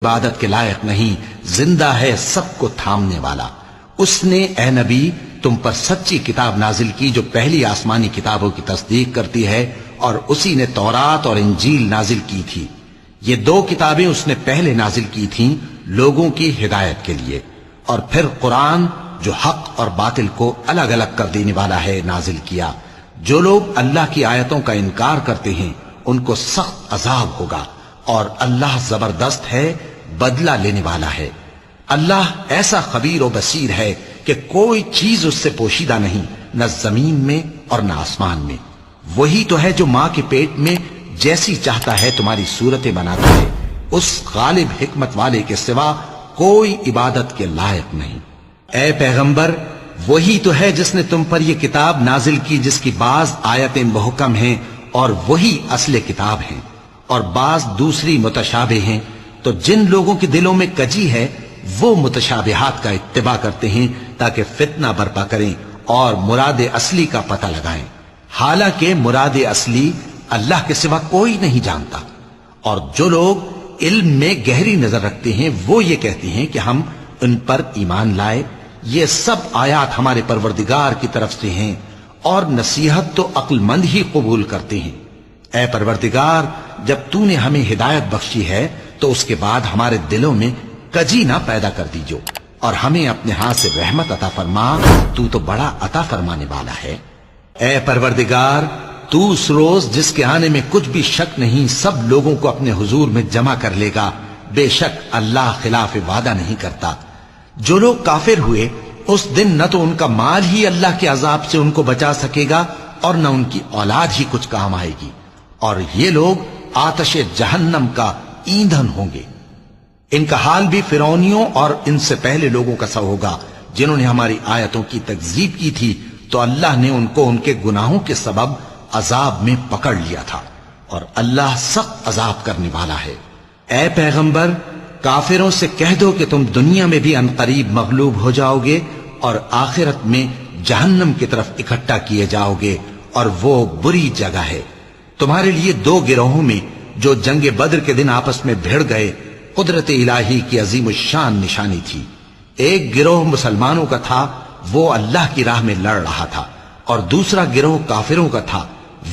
عبادت کے لائق نہیں، زندہ ہے سب کو تھامنے والا۔ اس نے اے نبی تم پر سچی کتاب نازل کی جو پہلی آسمانی کتابوں کی تصدیق کرتی ہے، اور اسی نے تورات اور انجیل نازل کی تھی۔ یہ دو کتابیں اس نے پہلے نازل کی تھیں لوگوں کی ہدایت کے لیے، اور پھر قرآن جو حق اور باطل کو الگ الگ کر دینے والا ہے نازل کیا۔ جو لوگ اللہ کی آیتوں کا انکار کرتے ہیں ان کو سخت عذاب ہوگا، اور اللہ زبردست ہے، بدلہ لینے والا ہے۔ اللہ ایسا خبیر و بصیر ہے کہ کوئی چیز اس سے پوشیدہ نہیں، نہ زمین میں اور نہ آسمان میں۔ وہی تو ہے جو ماں کے پیٹ میں جیسی چاہتا ہے تمہاری صورتیں بناتا ہے، اس غالب حکمت والے کے سوا کوئی عبادت کے لائق نہیں۔ اے پیغمبر، وہی تو ہے جس نے تم پر یہ کتاب نازل کی جس کی بعض آیتیں محکم ہیں اور وہی اصل کتاب ہیں، اور بعض دوسری متشابہ ہیں۔ تو جن لوگوں کے دلوں میں کجی ہے وہ متشابہات کا اتباع کرتے ہیں تاکہ فتنہ برپا کریں اور مراد اصلی کا پتہ لگائیں، حالانکہ مراد اصلی اللہ کے سوا کوئی نہیں جانتا۔ اور جو لوگ علم میں گہری نظر رکھتے ہیں وہ یہ کہتے ہیں کہ ہم ان پر ایمان لائے۔ یہ سب آیات ہمارے پروردگار کی طرف سے ہیں، اور نصیحت تو عقل مند ہی قبول کرتے ہیں۔ اے پروردگار، جب تو نے ہمیں ہدایت بخشی ہے تو اس کے بعد ہمارے دلوں میں کجی نہ پیدا کر دیجو، اور ہمیں اپنے ہاتھ سے رحمت عطا فرما، تو بڑا عطا فرمانے والا ہے۔ اے پروردگار، تو اس روز جس کے آنے میں کچھ بھی شک نہیں سب لوگوں کو اپنے حضور میں جمع کر لے گا، بے شک اللہ خلاف وعدہ نہیں کرتا۔ جو لوگ کافر ہوئے اس دن نہ تو ان کا مال ہی اللہ کے عذاب سے ان کو بچا سکے گا اور نہ ان کی اولاد ہی کچھ کام آئے گی، اور یہ لوگ آتش جہنم کا ایندھن ہوں گے۔ ان کا حال بھی فرعونیوں اور ان سے پہلے لوگوں کا سا ہوگا جنہوں نے ہماری آیتوں کی تکذیب کی تھی، تو اللہ نے ان کو ان کے گناہوں کے سبب عذاب میں پکڑ لیا تھا، اور اللہ سخت عذاب کرنے والا ہے۔ اے پیغمبر، کافروں سے کہہ دو کہ تم دنیا میں بھی عنقریب مغلوب ہو جاؤ گے اور آخرت میں جہنم کی طرف اکٹھا کیے جاؤ گے، اور وہ بری جگہ ہے۔ تمہارے لیے دو گروہوں میں جو جنگ بدر کے دن آپس میں بھیڑ گئے قدرت الہی کی عظیم الشان نشانی تھی۔ ایک گروہ مسلمانوں کا تھا، وہ اللہ کی راہ میں لڑ رہا تھا، اور دوسرا گروہ کافروں کا تھا،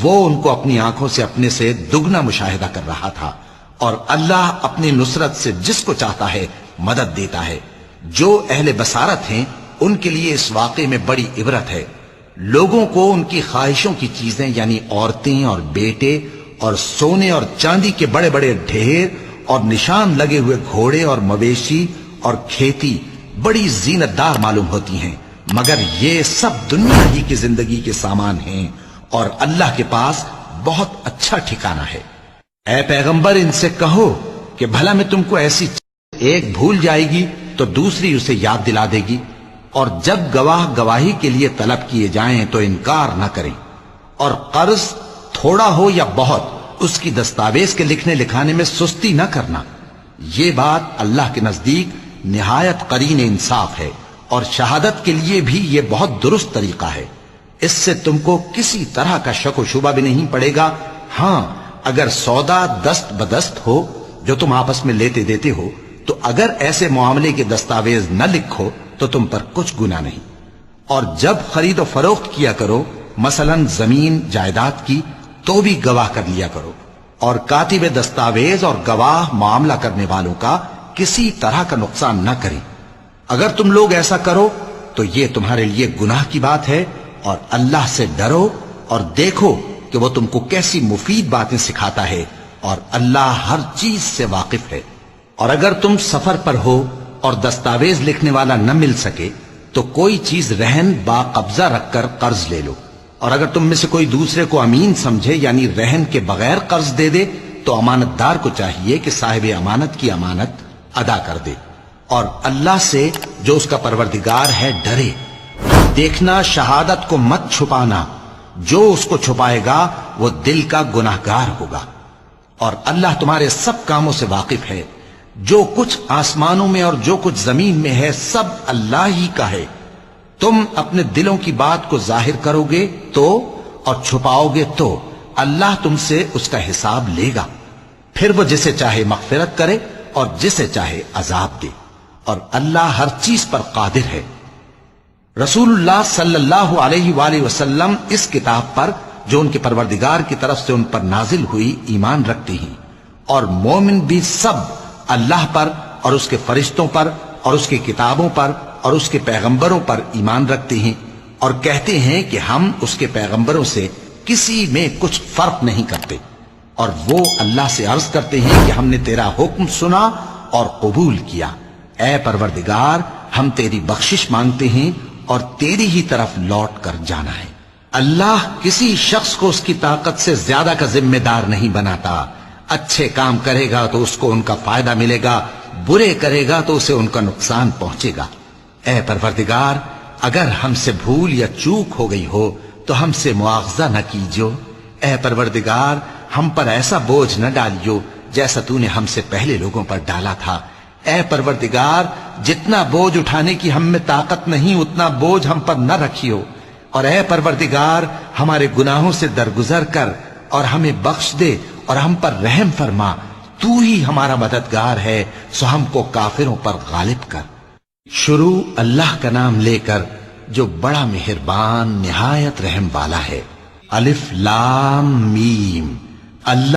وہ ان کو اپنی آنکھوں سے اپنے سے دگنا مشاہدہ کر رہا تھا۔ اور اللہ اپنی نصرت سے جس کو چاہتا ہے مدد دیتا ہے۔ جو اہل بصارت ہیں ان کے لیے اس واقعے میں بڑی عبرت ہے۔ لوگوں کو ان کی خواہشوں کی چیزیں یعنی عورتیں اور بیٹے اور سونے اور چاندی کے بڑے بڑے ڈھیر اور نشان لگے ہوئے گھوڑے اور مویشی اور کھیتی بڑی زینت دار معلوم ہوتی ہیں، مگر یہ سب دنیا ہی کی زندگی کے سامان ہیں، اور اللہ کے پاس بہت اچھا ٹھکانہ ہے۔ اے پیغمبر، ان سے کہو کہ بھلا میں تم کو ایسی ایک بھول جائے گی تو دوسری اسے یاد دلا دے گی، اور جب گواہ گواہی کے لیے طلب کیے جائیں تو انکار نہ کریں، اور قرض تھوڑا ہو یا بہت اس کی دستاویز کے لکھنے لکھانے میں سستی نہ کرنا۔ یہ بات اللہ کے نزدیک نہایت قرین انصاف ہے، اور شہادت کے لیے بھی یہ بہت درست طریقہ ہے۔ اس سے تم کو کسی طرح کا شک و شبہ بھی نہیں پڑے گا۔ ہاں، اگر سودا دست بدست ہو جو تم آپس میں لیتے دیتے ہو، تو اگر ایسے معاملے کے دستاویز نہ لکھو تو تم پر کچھ گناہ نہیں۔ اور جب خرید و فروخت کیا کرو، مثلا زمین جائیداد کی، تو بھی گواہ کر لیا کرو، اور کاتب دستاویز اور گواہ معاملہ کرنے والوں کا کسی طرح کا نقصان نہ کریں۔ اگر تم لوگ ایسا کرو تو یہ تمہارے لیے گناہ کی بات ہے، اور اللہ سے ڈرو اور دیکھو کہ وہ تم کو کیسی مفید باتیں سکھاتا ہے، اور اللہ ہر چیز سے واقف ہے۔ اور اگر تم سفر پر ہو اور دستاویز لکھنے والا نہ مل سکے تو کوئی چیز رہن با قبضہ رکھ کر قرض لے لو، اور اگر تم میں سے کوئی دوسرے کو امین سمجھے یعنی رہن کے بغیر قرض دے دے تو امانت دار کو چاہیے کہ صاحب امانت کی امانت ادا کر دے، اور اللہ سے جو اس کا پروردگار ہے ڈرے۔ دیکھنا، شہادت کو مت چھپانا، جو اس کو چھپائے گا وہ دل کا گناہگار ہوگا، اور اللہ تمہارے سب کاموں سے واقف ہے۔ جو کچھ آسمانوں میں اور جو کچھ زمین میں ہے سب اللہ ہی کا ہے۔ تم اپنے دلوں کی بات کو ظاہر کرو گے تو اور چھپاؤ گے تو اللہ تم سے اس کا حساب لے گا، پھر وہ جسے چاہے مغفرت کرے اور جسے چاہے عذاب دے، اور اللہ ہر چیز پر قادر ہے۔ رسول اللہ صلی اللہ علیہ وآلہ وسلم اس کتاب پر جو ان کے پروردگار کی طرف سے ان پر نازل ہوئی ایمان رکھتے ہیں، اور مومن بھی سب اللہ پر اور اس کے فرشتوں پر اور اس کی کتابوں پر اور اس کے پیغمبروں پر ایمان رکھتے ہیں، اور کہتے ہیں کہ ہم اس کے پیغمبروں سے کسی میں کچھ فرق نہیں کرتے، اور وہ اللہ سے عرض کرتے ہیں کہ ہم نے تیرا حکم سنا اور قبول کیا۔ اے پروردگار، ہم تیری بخشش مانگتے ہیں اور تیری ہی طرف لوٹ کر جانا ہے۔ اللہ کسی شخص کو اس کی طاقت سے زیادہ کا ذمہ دار نہیں بناتا۔ اچھے کام کرے گا تو اس کو ان کا فائدہ ملے گا، برے کرے گا تو اسے ان کا نقصان پہنچے گا۔ اے پروردگار، اگر ہم سے بھول یا چوک ہو گئی ہو تو ہم سے مواخذہ نہ کیجو۔ اے پروردگار، ہم پر ایسا بوجھ نہ ڈالیو جیسا تو نے ہم سے پہلے لوگوں پر ڈالا تھا۔ اے پروردگار، جتنا بوجھ اٹھانے کی ہم میں طاقت نہیں اتنا بوجھ ہم پر نہ رکھیو، اور اے پروردگار، ہمارے گناہوں سے درگزر کر اور ہمیں بخش دے اور ہم پر رحم فرما۔ تو ہی ہمارا مددگار ہے، سو ہم کو کافروں پر غالب کر۔ شروع اللہ کا نام لے کر جو بڑا مہربان نہایت رحم والا ہے۔ الف لام میم۔ اللہ